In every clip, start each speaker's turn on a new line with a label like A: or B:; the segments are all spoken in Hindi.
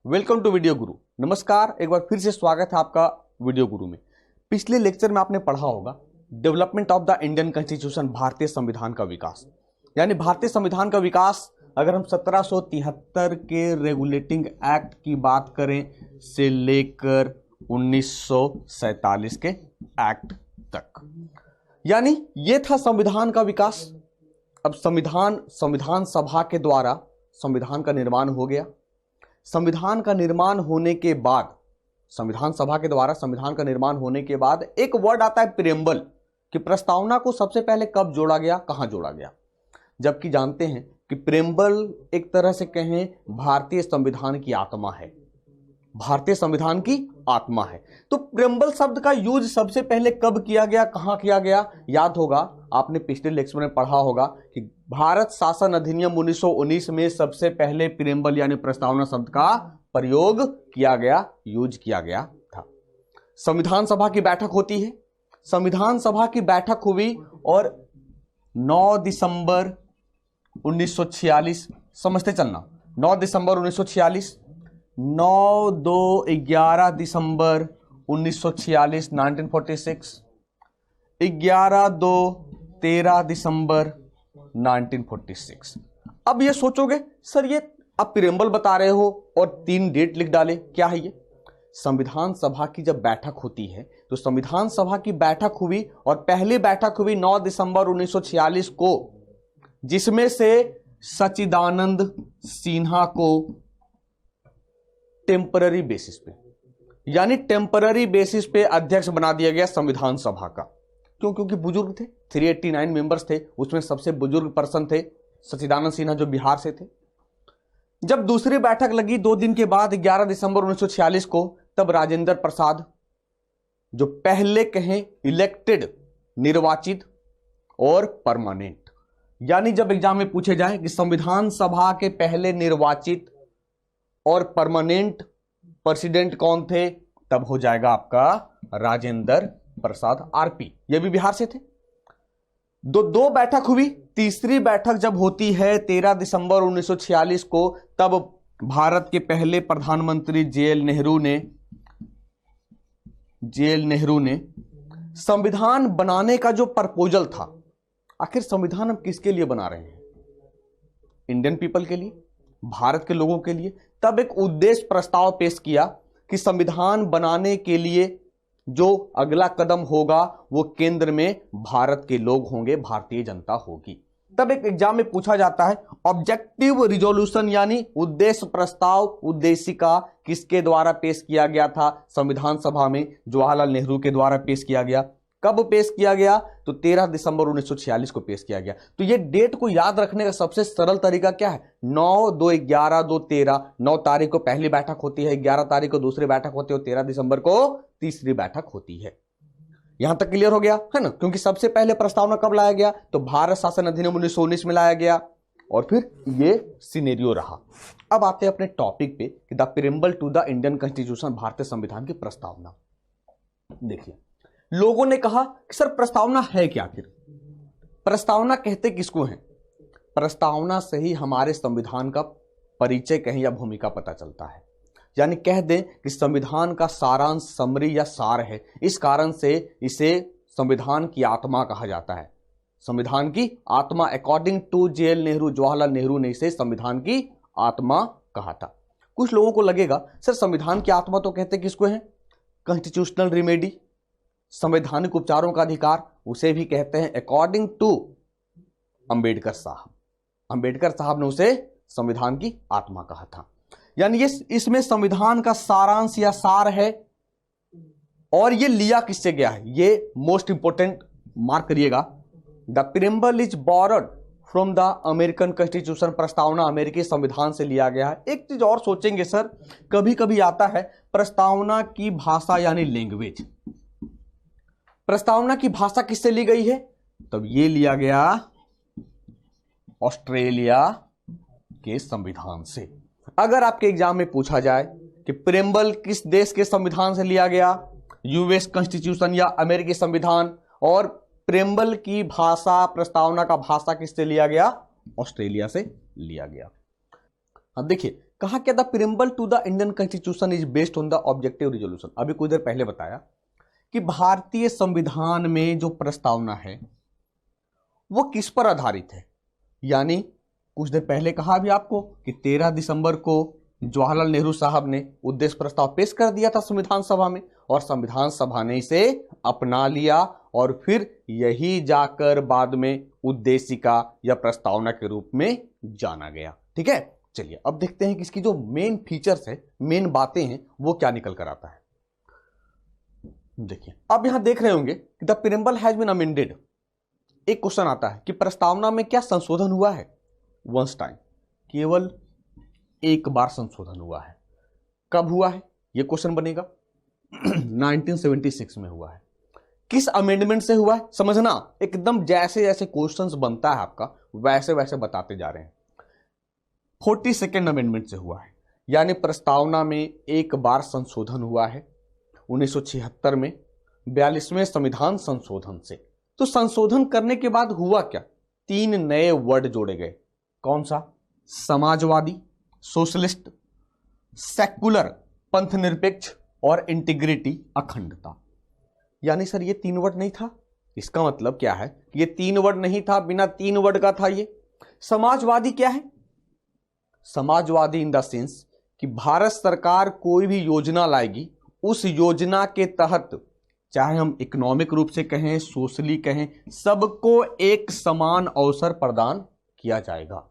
A: वेलकम टू वीडियो गुरु। नमस्कार, एक बार फिर से स्वागत है आपका वीडियो गुरु में। पिछले लेक्चर में आपने पढ़ा होगा development of the Indian constitution, भारतीय संविधान का विकास। यानी भारतीय संविधान का विकास अगर हम 1773 के रेगुलेटिंग एक्ट की बात करें से लेकर 1947 के एक्ट तक, यानी ये था संविधान का विकास। अब संविधान सभा के द्वारा संविधान का निर्माण हो गया। संविधान का निर्माण होने के बाद, संविधान सभा के द्वारा संविधान का निर्माण होने के बाद एक वर्ड आता है प्रियम्बल, कि प्रस्तावना को सबसे पहले कब जोड़ा गया, कहां जोड़ा गया। जबकि जानते हैं कि प्रियम्बल एक तरह से कहें भारतीय संविधान की आत्मा है, भारतीय संविधान की आत्मा है। तो प्रियम्बल शब्द का यूज सबसे पहले कब किया गया, कहां किया गया, याद होगा आपने पिछले लेक्चर में पढ़ा होगा कि भारत शासन अधिनियम 1919 में सबसे पहले प्रियम्बल यानी प्रस्तावना शब्द का प्रयोग किया गया, यूज किया गया था। संविधान सभा की बैठक होती है, संविधान सभा की बैठक हुई और 9 दिसंबर 1946, समझते चलना, 9 दिसंबर 1946, 9-2-11 दिसंबर 1946 1946, 11-2-13 दिसंबर 1946। अब ये सोचोगे सर ये आप प्रियम्बल बता रहे हो और 3 डेट लिख डाले, क्या है ये? संविधान सभा की जब बैठक होती है तो संविधान सभा की बैठक हुई और पहली बैठक हुई 9 दिसंबर 1946 को, जिसमें से सच्चिदानंद सिन्हा को टेम्पररी बेसिस पे, यानी टेम्पररी बेसिस पे अध्यक्ष बना दिया गया संविधान सभा का। क्यों? क्योंकि बुजुर्ग थे, 389 मेंबर्स थे, उसमें सबसे बुजुर्ग पर्सन थे सच्चिदानंद सिन्हा जो बिहार से थे। जब दूसरी बैठक लगी 2 दिन के बाद 11 दिसंबर 1946 को, तब राजेंद्र प्रसाद जो पहले कहें इलेक्टेड, निर्वाचित और परमानेंट, यानी जब एग्जाम में पूछे जाए कि संविधान सभा के पहले निर्वाचित और परमानेंट प्रेसिडेंट कौन थे, तब हो जाएगा आपका राजेंद्र प्रसाद आरपी, ये भी बिहार से थे। दो बैठक हुई। तीसरी बैठक जब होती है 13 दिसंबर 1946 को, तब भारत के पहले प्रधानमंत्री जेएल नेहरू ने संविधान बनाने का जो प्रपोजल था, आखिर संविधान हम किसके लिए बना रहे हैं? इंडियन पीपल के लिए, भारत के लोगों के लिए। तब एक उद्देश्य प्रस्ताव पेश किया कि संविधान बनाने के लिए जो अगला कदम होगा वो केंद्र में भारत के लोग होंगे, भारतीय जनता होगी। तब एक एग्जाम में पूछा जाता है ऑब्जेक्टिव रिजोल्यूशन, यानी उद्देश्य प्रस्ताव, उद्देशिका किसके द्वारा पेश किया गया था? संविधान सभा में जवाहरलाल नेहरू के द्वारा पेश किया गया। कब पेश किया गया? तो 13 दिसंबर 1946 को पेश किया गया। तो ये डेट को याद रखने का सबसे सरल तरीका क्या है? 9-2-11-2-13, 9 तारीख को पहली बैठक होती है, 11 तारीख को दूसरी बैठक होती है और 13 दिसंबर को तीसरी बैठक होती है। यहां तक क्लियर हो गया है ना? क्योंकि सबसे पहले प्रस्तावना कब लाया गया? तो भारत शासन अधिनियम 1919 में लाया गया और फिर ये सिनेरियो रहा। अब आते हैं अपने टॉपिक पे कि the preamble to the Indian constitution, भारतीय संविधान की प्रस्तावना। देखिए, लोगों ने कहा कि सर प्रस्तावना है क्या? आखिर प्रस्तावना कहते किसको हैं? प्रस्तावना से ही हमारे संविधान का परिचय कहें या भूमिका पता चलता है। यानी कह दें कि संविधान का सारांश, समरी या सार है। इस कारण से इसे संविधान की आत्मा कहा जाता है। संविधान की आत्मा, according to J L Nehru, Jawaharlal Nehru ने इसे संविधान की आत्मा कहा था। कुछ लोगों को लगेगा सर संविधान की आत्मा तो कहते किसको है? कॉन्स्टिट्यूशनल रेमेडी, संवैधानिक उपचारों का अधिकार, उसे भी कहते हैं अकॉर्डिंग टू अंबेडकर साहब। अंबेडकर साहब ने उसे संविधान की आत्मा कहा था। यानी ये इसमें संविधान का सारांश या सार है। और ये लिया किससे गया है? ये मोस्ट इंपोर्टेंट मार्क करिएगा। The preamble is borrowed from the American constitution, प्रस्तावना अमेरिकी संविधान से लिया गया है। एक चीज और सोचेंगे सर, कभी कभी आता है प्रस्तावना की भाषा यानी लैंग्वेज। प्रस्तावना की भाषा किससे ली गई है? तब ये लिया गया ऑस्ट्रेलिया के संविधान से। अगर आपके एग्जाम में पूछा जाए कि प्रियम्बल किस देश के संविधान से लिया गया, यूएस कॉन्स्टिट्यूशन या अमेरिकी संविधान, और प्रियम्बल की भाषा, प्रस्तावना का भाषा किससे लिया गया? ऑस्ट्रेलिया से लिया गया। अब देखिए कहा क्या, the preamble to the Indian constitution is based on the objective resolution. अभी कुछ देर पहले बताया कि भारतीय संविधान में जो प्रस्तावना है वो किस पर आधारित है। यानी कुछ देर पहले कहा भी आपको कि 13 दिसंबर को जवाहरलाल नेहरू साहब ने उद्देश्य प्रस्ताव पेश कर दिया था संविधान सभा में, और संविधान सभा ने इसे अपना लिया, और फिर यही जाकर बाद में उद्देशिका या प्रस्तावना के रूप में जाना गया। ठीक है, चलिए अब देखते हैं कि इसकी जो मेन फीचर्स है, मेन बातें हैं, वो क्या निकल कर आता है। देखिए अब यहां देख रहे होंगे कि the preamble has been amended. एक क्वेश्चन आता है कि प्रस्तावना में क्या संशोधन हुआ है। वंस टाइम, केवल एक बार संशोधन हुआ है। कब हुआ है यह क्वेश्चन बनेगा। 1976 में हुआ है। किस अमेंडमेंट से हुआ है समझना, एकदम जैसे जैसे क्वेश्चंस बनता है आपका वैसे वैसे बताते जा रहे हैं। 42nd अमेंडमेंट से हुआ है, यानी प्रस्तावना में एक बार संशोधन हुआ है 1976 में 42वें संविधान संशोधन से। तो संशोधन करने के बाद हुआ क्या, 3 नए वर्ड जोड़े गए। कौन सा, समाजवादी, सोशलिस्ट, सेक्युलर, पंथनिरपेक्ष, और इंटीग्रिटी, अखंडता। यानी सर ये 3 वर्ड नहीं था, इसका मतलब क्या है, ये 3 वर्ड नहीं था, बिना 3 वर्ड का था ये। समाजवादी क्या है, समाजवादी इन द सेंस कि भारत सरकार कोई भी योजना लाएगी, उस योजना के तहत चाहे हम इकोनॉमिक रूप से कहें, सोशली कहें, सबको एक समान अवसर प्रदान किया जाएगा।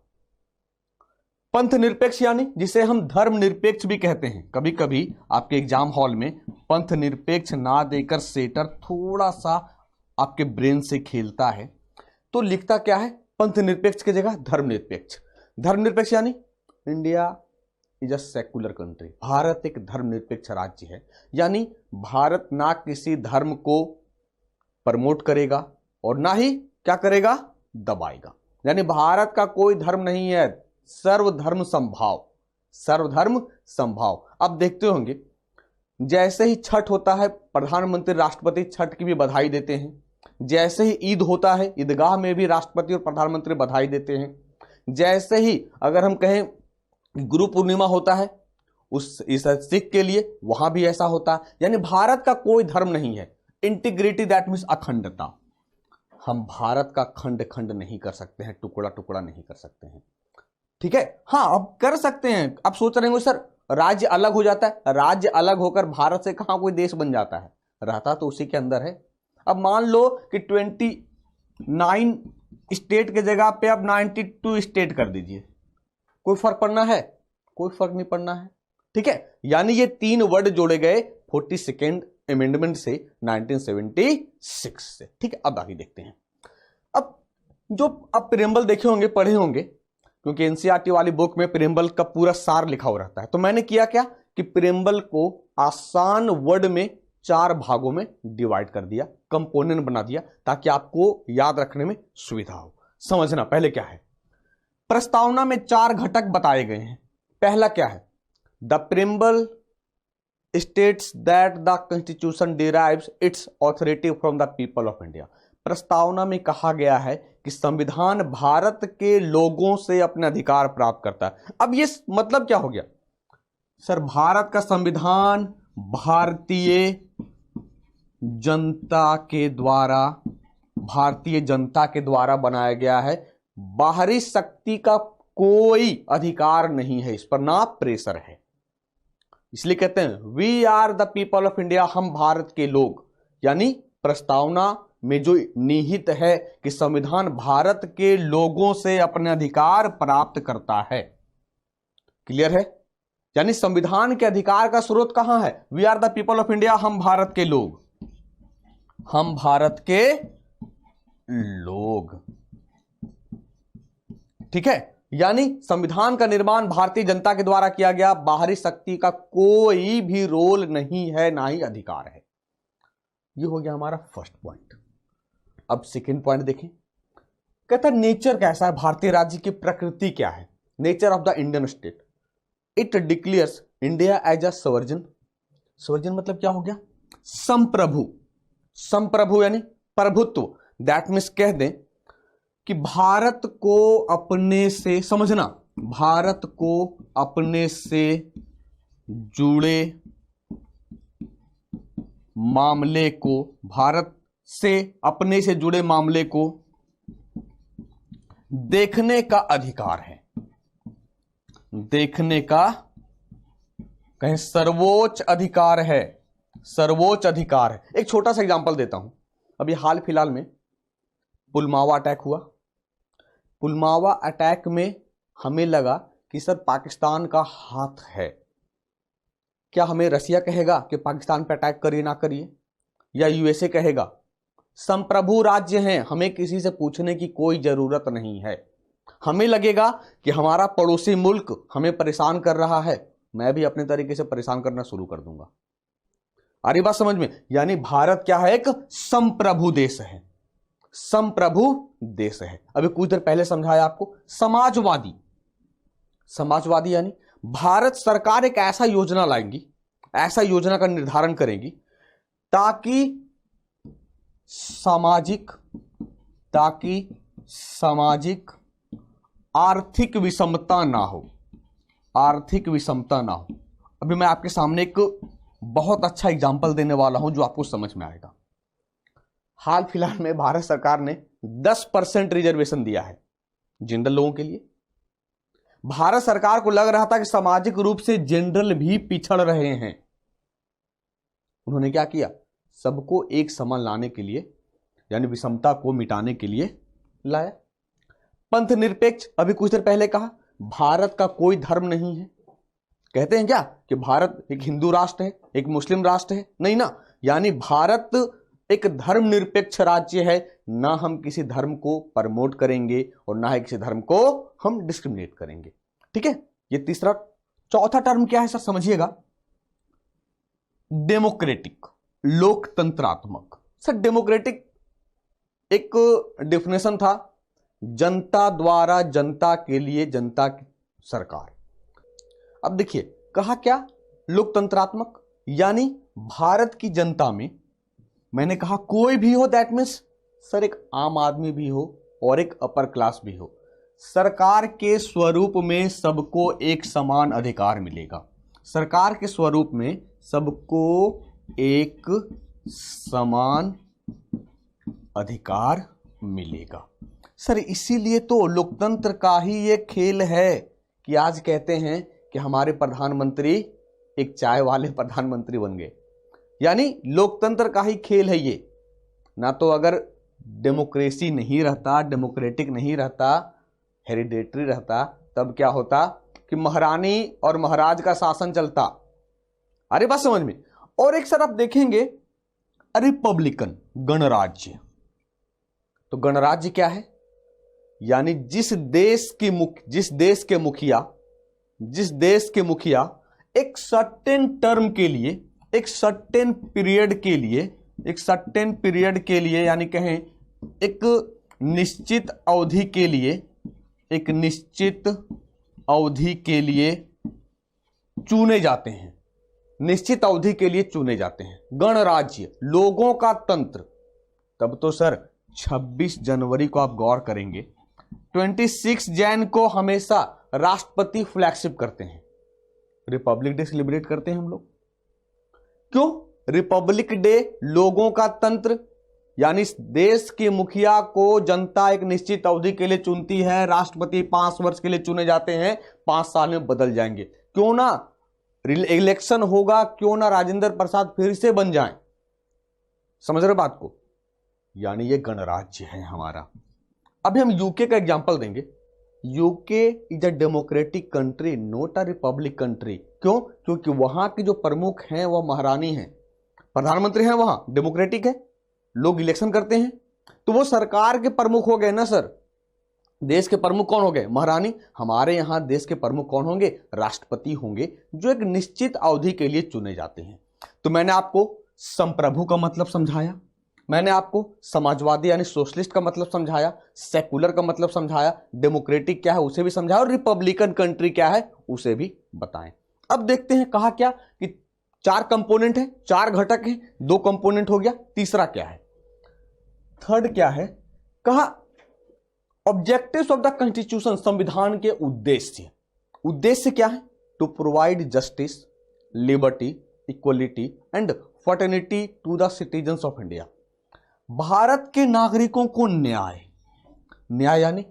A: पंथ निरपेक्ष यानी जिसे हम धर्म निरपेक्ष भी कहते हैं। कभी कभी आपके एग्जाम हॉल में पंथ निरपेक्ष ना देकर सेटर थोड़ा सा आपके ब्रेन से खेलता है, तो लिखता क्या है, पंथ निरपेक्ष की जगह धर्मनिरपेक्ष। धर्मनिरपेक्ष यानी India is a secular country, Bharat एक धर्मनिरपेक्ष राज्य है। यानी भारत ना किसी धर्म को प्रमोट करेगा और ना ही क्या करेगा, दबाएगा। यानी भारत का कोई धर्म नहीं है, सर्वधर्म संभाव, सर्वधर्म संभाव। अब देखते होंगे जैसे ही छठ होता है, प्रधानमंत्री राष्ट्रपति छठ की भी बधाई देते हैं। जैसे ही ईद होता है, ईदगाह में भी राष्ट्रपति और प्रधानमंत्री बधाई देते हैं। जैसे ही अगर हम कहें गुरु पूर्णिमा होता है इस सिख के लिए, वहां भी ऐसा होता है। यानी भारत का कोई धर्म नहीं है। इंटीग्रिटी दैट मीन्स अखंडता। हम भारत का खंड खंड नहीं कर सकते हैं, टुकड़ा टुकड़ा नहीं कर सकते हैं। ठीक है, हाँ अब कर सकते हैं। अब सोच रहे हो सर राज्य अलग हो जाता है, राज्य अलग होकर भारत से कहां कोई देश बन जाता है, रहता तो उसी के अंदर है। अब मान लो कि 29 स्टेट के जगह पे अब 92 स्टेट कर दीजिए, कोई फर्क पड़ना है, कोई फर्क नहीं पड़ना है। ठीक है, यानी ये 3 वर्ड जोड़े गए 42nd अमेंडमेंट से 1976 से। ठीक है, अब आगे देखते हैं। अब जो आप प्रियम्बल देखे होंगे, पढ़े होंगे, क्योंकि एनसीईआरटी वाली बुक में प्रियम्बल का पूरा सार लिखा हुआ रहता है। तो मैंने किया क्या कि प्रियम्बल को आसान वर्ड में 4 भागों में डिवाइड कर दिया, कंपोनेंट बना दिया, ताकि आपको याद रखने में सुविधा हो। समझना पहले क्या है, प्रस्तावना में 4 घटक बताए गए हैं। पहला क्या है, the preamble states that the constitution derives it's authority from the people of India. प्रस्तावना में कहा गया है कि संविधान भारत के लोगों से अपने अधिकार प्राप्त करता है। अब ये मतलब क्या हो गया सर, भारत का संविधान भारतीय जनता के द्वारा बनाया गया है। बाहरी शक्ति का कोई अधिकार नहीं है इस पर, ना प्रेशर है। इसलिए कहते हैं we are the people of India, हम भारत के लोग। यानी प्रस्तावना में जो निहित है कि संविधान भारत के लोगों से अपने अधिकार प्राप्त करता है। क्लियर है, यानी संविधान के अधिकार का स्रोत कहां है, we are the people of India, हम भारत के लोग, हम भारत के लोग। ठीक है, यानी संविधान का निर्माण भारतीय जनता के द्वारा किया गया, बाहरी शक्ति का कोई भी रोल नहीं है, ना ही अधिकार है। ये हो गया हमारा फर्स्ट पॉइंट। अब सेकंड पॉइंट देखें, कहता है नेचर कैसा है, भारतीय राज्य की प्रकृति क्या है। Nature of the Indian state, it declares India as a sovereign. Sovereign मतलब क्या हो गया, संप्रभु। संप्रभु यानी प्रभुत्व। दैट मीन्स कह दें कि भारत को अपने से, समझना, भारत को अपने से जुड़े मामले को, भारत से अपने से जुड़े मामले को देखने का अधिकार है, देखने का कहें सर्वोच्च अधिकार है, सर्वोच्च अधिकार है। एक छोटा सा एग्जांपल देता हूं। अभी हाल फिलहाल में पुलवामा अटैक हुआ। पुलवामा अटैक में हमें लगा कि सर पाकिस्तान का हाथ है। क्या हमें रसिया कहेगा कि पाकिस्तान पे अटैक करिए ना करिए, या यूएसए कहेगा? संप्रभु राज्य हैं, हमें किसी से पूछने की कोई जरूरत नहीं है। हमें लगेगा कि हमारा पड़ोसी मुल्क हमें परेशान कर रहा है, मैं भी अपने तरीके से परेशान करना शुरू कर दूंगा। आ रही बात समझ में? यानी भारत क्या है? एक संप्रभु देश है, संप्रभु देश है। अभी कुछ देर पहले समझाया आपको। समाजवादी, समाजवादी यानी भारत सरकार एक ऐसा योजना लाएंगी, ऐसा योजना का निर्धारण करेगी ताकि सामाजिक आर्थिक विषमता ना हो, आर्थिक विषमता ना हो। अभी मैं आपके सामने एक बहुत अच्छा एग्जांपल देने वाला हूं जो आपको समझ में आएगा। हाल फिलहाल में भारत सरकार ने 10% रिजर्वेशन दिया है जनरल लोगों के लिए। भारत सरकार को लग रहा था कि सामाजिक रूप से जनरल भी पिछड़ रहे हैं। उन्होंने क्या किया? सबको एक समान लाने के लिए, यानी विषमता को मिटाने के लिए लाया। पंथ निरपेक्ष, अभी कुछ देर पहले कहा भारत का कोई धर्म नहीं है। कहते हैं क्या कि भारत एक हिंदू राष्ट्र है, एक मुस्लिम राष्ट्र है? नहीं ना, यानी भारत एक धर्मनिरपेक्ष राज्य है। ना हम किसी धर्म को प्रमोट करेंगे और ना ही किसी धर्म को हम डिस्क्रिमिनेट करेंगे। ठीक है, ये तीसरा। चौथा टर्म क्या है सर? समझिएगा, डेमोक्रेटिक, लोकतंत्रात्मक। सर डेमोक्रेटिक एक डेफिनेशन था, जनता द्वारा जनता के लिए जनता की सरकार। अब देखिए कहा क्या? लोकतंत्रात्मक, यानी भारत की जनता में, मैंने कहा कोई भी हो, दैट मीन्स सर एक आम आदमी भी हो और एक अपर क्लास भी हो, सरकार के स्वरूप में सबको एक समान अधिकार मिलेगा। सरकार के स्वरूप में सबको एक समान अधिकार मिलेगा। सर इसीलिए तो लोकतंत्र का ही ये खेल है कि आज कहते हैं कि हमारे प्रधानमंत्री एक चाय वाले प्रधानमंत्री बन गए। यानी लोकतंत्र का ही खेल है ये। ना तो अगर डेमोक्रेसी नहीं रहता, डेमोक्रेटिक नहीं रहता, हेरिडेटरी रहता, तब क्या होता कि महारानी और महाराज का शासन चलता। अरे बात समझ में? और एक सर आप देखेंगे रिपब्लिकन, गणराज्य। तो गणराज्य क्या है? यानी जिस देश के मुखिया एक सर्टेन टर्म के लिए, एक सर्टेन पीरियड के लिए, यानी कहें एक निश्चित अवधि के लिए चुने जाते हैं, निश्चित अवधि के लिए चुने जाते हैं। गणराज्य, लोगों का तंत्र। तब तो सर 26 जनवरी को आप गौर करेंगे, 26 जैन को हमेशा राष्ट्रपति फ्लैगशिप करते हैं, रिपब्लिक डे सेलिब्रेट करते हैं हम लोग। क्यों? रिपब्लिक डे, लोगों का तंत्र, यानी देश के मुखिया को जनता एक निश्चित अवधि के लिए चुनती है। राष्ट्रपति 5 वर्ष के लिए चुने जाते हैं, 5 साल में बदल जाएंगे। क्यों ना इलेक्शन होगा, क्यों ना राजेंद्र प्रसाद फिर से बन जाएं। समझ रहे बात को? यानी ये गणराज्य है हमारा। अभी हम यूके का एग्जांपल देंगे। UK is a democratic country, not a republic country. क्यों? क्योंकि वहां के जो प्रमुख हैं वह महारानी हैं, प्रधानमंत्री हैं, वहां डेमोक्रेटिक है, लोग इलेक्शन करते हैं, तो वो सरकार के प्रमुख हो गए ना सर। देश के प्रमुख कौन हो गए? महारानी। हमारे यहां देश के प्रमुख कौन होंगे? राष्ट्रपति होंगे, जो एक निश्चित अवधि के लिए चुने जाते हैं। तो मैंने आपको संप्रभु का मतलब समझाया, मैंने आपको समाजवादी यानी सोशलिस्ट का मतलब समझाया, सेकुलर का मतलब समझाया, डेमोक्रेटिक क्या है उसे भी समझाया, और रिपब्लिकन कंट्री क्या है उसे भी बताएं। अब देखते हैं कहा क्या कि 4 कंपोनेंट है, 4 घटक है, 2 कंपोनेंट हो गया, तीसरा क्या है? थर्ड क्या है? कहा ऑब्जेक्टिव्स ऑफ द कॉन्स्टिट्यूशन, संविधान के उद्देश्य क्या है? To provide justice, liberty, equality and fraternity to the citizens of India. Bharat के नागरिकों को न्याय यानी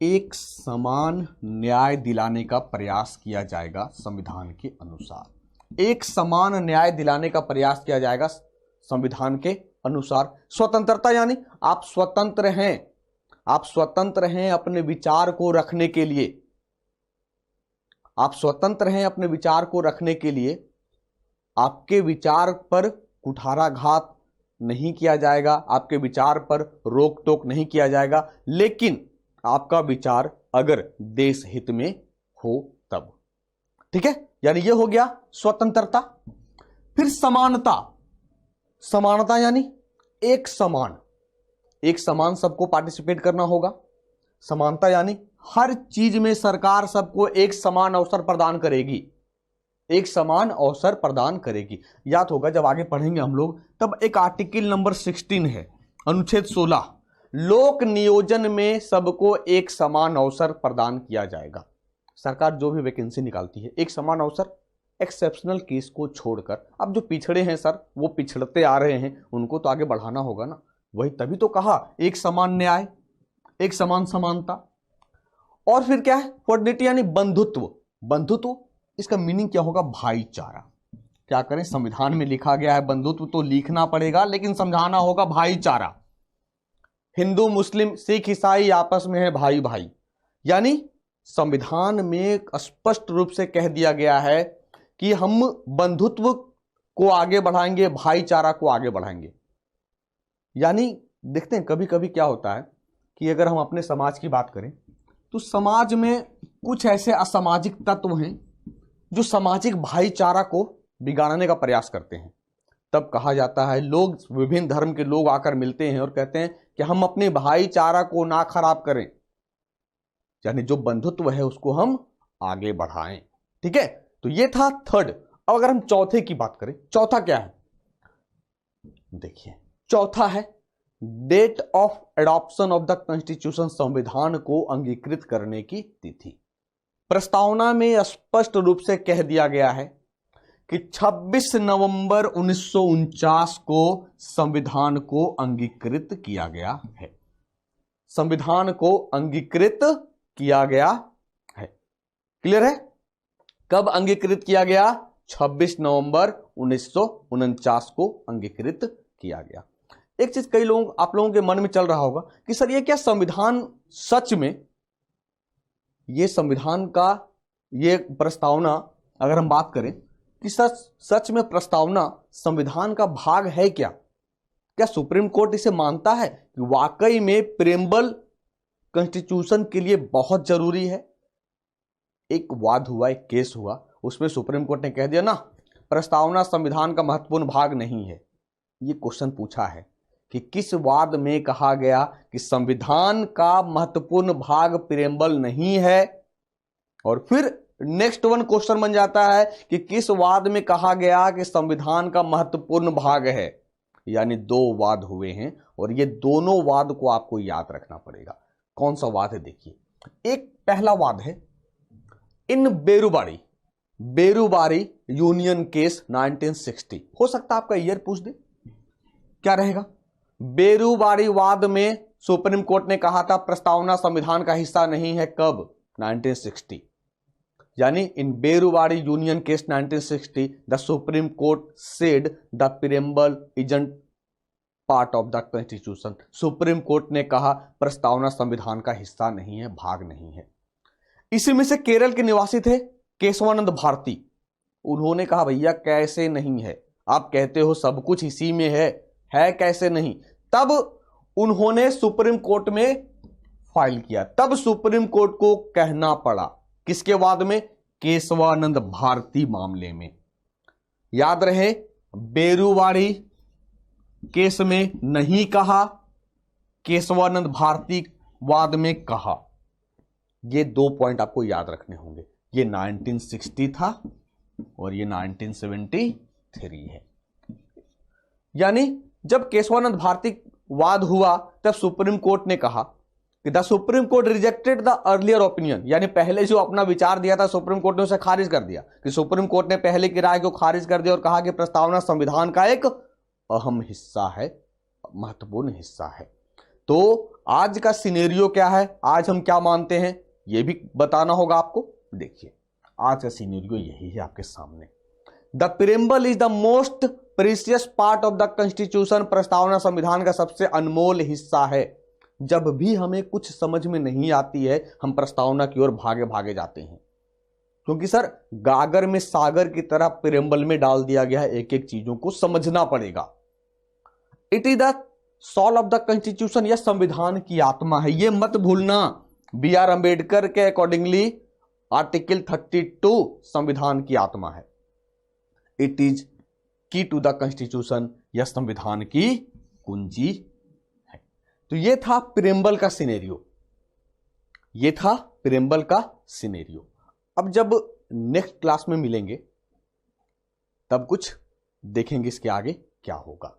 A: एक समान न्याय दिलाने का प्रयास किया जाएगा संविधान के अनुसार। एक समान न्याय दिलाने का प्रयास किया जाएगा संविधान के अनुसार। स्वतंत्रता यानी आप स्वतंत्र हैं अपने विचार को रखने के लिए। आप स्वतंत्र हैं अपने विचार को रखने के लिए। आपके विचार पर कुठाराघात नहीं किया जाएगा, आपके विचार पर रोक टोक नहीं किया जाएगा, लेकिन आपका विचार अगर देश हित में हो तब। ठीक है, यानी यह हो गया स्वतंत्रता। फिर समानता यानी एक समान सबको पार्टिसिपेट करना होगा। समानता यानी हर चीज में सरकार सबको एक समान अवसर प्रदान करेगी। याद होगा जब आगे पढ़ेंगे हम लोग तब एक आर्टिकल नंबर 16 है, अनुच्छेद 16, लोक नियोजन में सबको एक समान अवसर प्रदान किया जाएगा। सरकार जो भी वैकेंसी निकालती है एक समान अवसर, एक्सेप्शनल केस को छोड़कर। अब जो पिछड़े हैं सर, वो पिछड़ते आ रहे हैं, उनको तो आगे बढ़ाना होगा ना। वही तभी तो कहा एक समान न्याय, एक समान समानता। और फिर क्या है? फ्रेटर्निटी यानी बंधुत्व। इसका मीनिंग क्या होगा? भाईचारा। क्या करें, संविधान में लिखा गया है बंधुत्व तो लिखना पड़ेगा, लेकिन समझाना होगा भाईचारा। हिंदू, मुस्लिम, सिख, ईसाई आपस में है भाई भाई। यानी संविधान में स्पष्ट रूप से कह दिया गया है कि हम बंधुत्व को आगे बढ़ाएंगे, भाईचारा को आगे बढ़ाएंगे। यानी देखते हैं कभी कभी क्या होता है कि अगर हम अपने समाज की बात करें तो समाज में कुछ ऐसे असामाजिक तत्व हैं जो सामाजिक भाईचारा को बिगाड़ने का प्रयास करते हैं। तब कहा जाता है, लोग विभिन्न धर्म के लोग आकर मिलते हैं और कहते हैं कि हम अपने भाईचारा को ना खराब करें, यानी जो बंधुत्व है उसको हम आगे बढ़ाएं। ठीक है, तो ये था थर्ड। अब अगर हम चौथे की बात करें, चौथा क्या है? देखिए, चौथा है date of adoption of the constitution, संविधान को अंगीकृत करने की तिथि। प्रस्तावना में स्पष्ट रूप से कह दिया गया है कि 26 नवंबर 1949 को संविधान को अंगीकृत किया गया है। संविधान को अंगीकृत किया गया है। क्लियर है? कब अंगीकृत किया गया? 26 नवंबर 1949 को अंगीकृत किया गया। एक चीज कई लोग, आप लोगों के मन में चल रहा होगा कि सर ये क्या संविधान सच में, ये संविधान का ये प्रस्तावना, अगर हम बात करें कि सच में प्रस्तावना संविधान का भाग है क्या? क्या सुप्रीम कोर्ट इसे मानता है कि वाकई में प्रेम्बल कॉन्स्टिट्यूशन के लिए बहुत जरूरी है? एक वाद हुआ, एक केस हुआ, उसमें सुप्रीम कोर्ट ने कह दिया ना, प्रस्तावना संविधान का महत्वपूर्ण भाग नहीं है। ये क्वेश्चन पूछा है कि किस वाद में कहा गया कि संविधान का महत्वपूर्ण भाग प्रेम्बल नहीं है? और फिर नेक्स्ट वन क्वेश्चन बन जाता है कि किस वाद में कहा गया कि संविधान का महत्वपूर्ण भाग है? यानी दो वाद हुए हैं और ये दोनों वाद को आपको याद रखना पड़ेगा। कौन सा वाद है? देखिए, एक पहला वाद है इन बेरुबारी यूनियन केस 1960। हो सकता है आपका ईयर पूछ दे, क्या रहेगा? बेरुबारी वाद में सुप्रीम कोर्ट ने कहा था प्रस्तावना संविधान का हिस्सा नहीं है। कब? 1960। यानी in Berubari union case 1960 the supreme court said the preamble isn't part of the constitution. Supreme court ने कहा प्रस्तावना संविधान का हिस्सा नहीं है, भाग नहीं है। इसी में से केरल के निवासी थे केशवानंद भारती। उन्होंने कहा भैया कैसे नहीं है, आप कहते हो सब कुछ इसी में है कैसे नहीं? तब उन्होंने सुप्रीम कोर्ट में फाइल किया। तब सुप्रीम कोर्ट को कहना पड़ा, किसके वाद में? केशवानंद भारती मामले में। याद रहे, बेरुबारी केस में नहीं कहा, केशवानंद भारती वाद में कहा। ये दो पॉइंट आपको याद रखने होंगे। ये 1960 था और ये 1973 है। यानी जब केशवानंद भारती वाद हुआ तब सुप्रीम कोर्ट ने कहा कि the supreme court rejected the earlier opinion, यानी पहले जो अपना विचार दिया था सुप्रीम कोर्ट ने उसे खारिज कर दिया, कि सुप्रीम कोर्ट ने पहले की राय को खारिज कर दिया और कहा कि प्रस्तावना संविधान का एक अहम हिस्सा है, महत्वपूर्ण हिस्सा है। तो आज का सिनेरियो क्या है, आज हम क्या मानते हैं, यह भी बताना होगा आपको। देखिए आज का सिनेरियो यही है आपके सामने। The preamble is the most precious part of the constitution, प्रस्तावना संविधान का सबसे अनमोल हिस्सा है। जब भी हमें कुछ समझ में नहीं आती है हम प्रस्तावना की ओर भागे भागे जाते हैं, क्योंकि सर गागर में सागर की तरह प्रीएम्बल में डाल दिया गया है, एक एक चीजों को समझना पड़ेगा। It is the soul of the constitution, यह संविधान की आत्मा है, यह मत भूलना। बी आर अंबेडकर के अकॉर्डिंगली आर्टिकल 32 संविधान की आत्मा है। इट इज की टू द कॉन्स्टिट्यूशन, यह संविधान की कुंजी है। तो यह था प्रीएम्बल का सिनेरियो, यह था प्रीएम्बल का सिनेरियो। अब जब नेक्स्ट क्लास में मिलेंगे तब कुछ देखेंगे इसके आगे क्या होगा।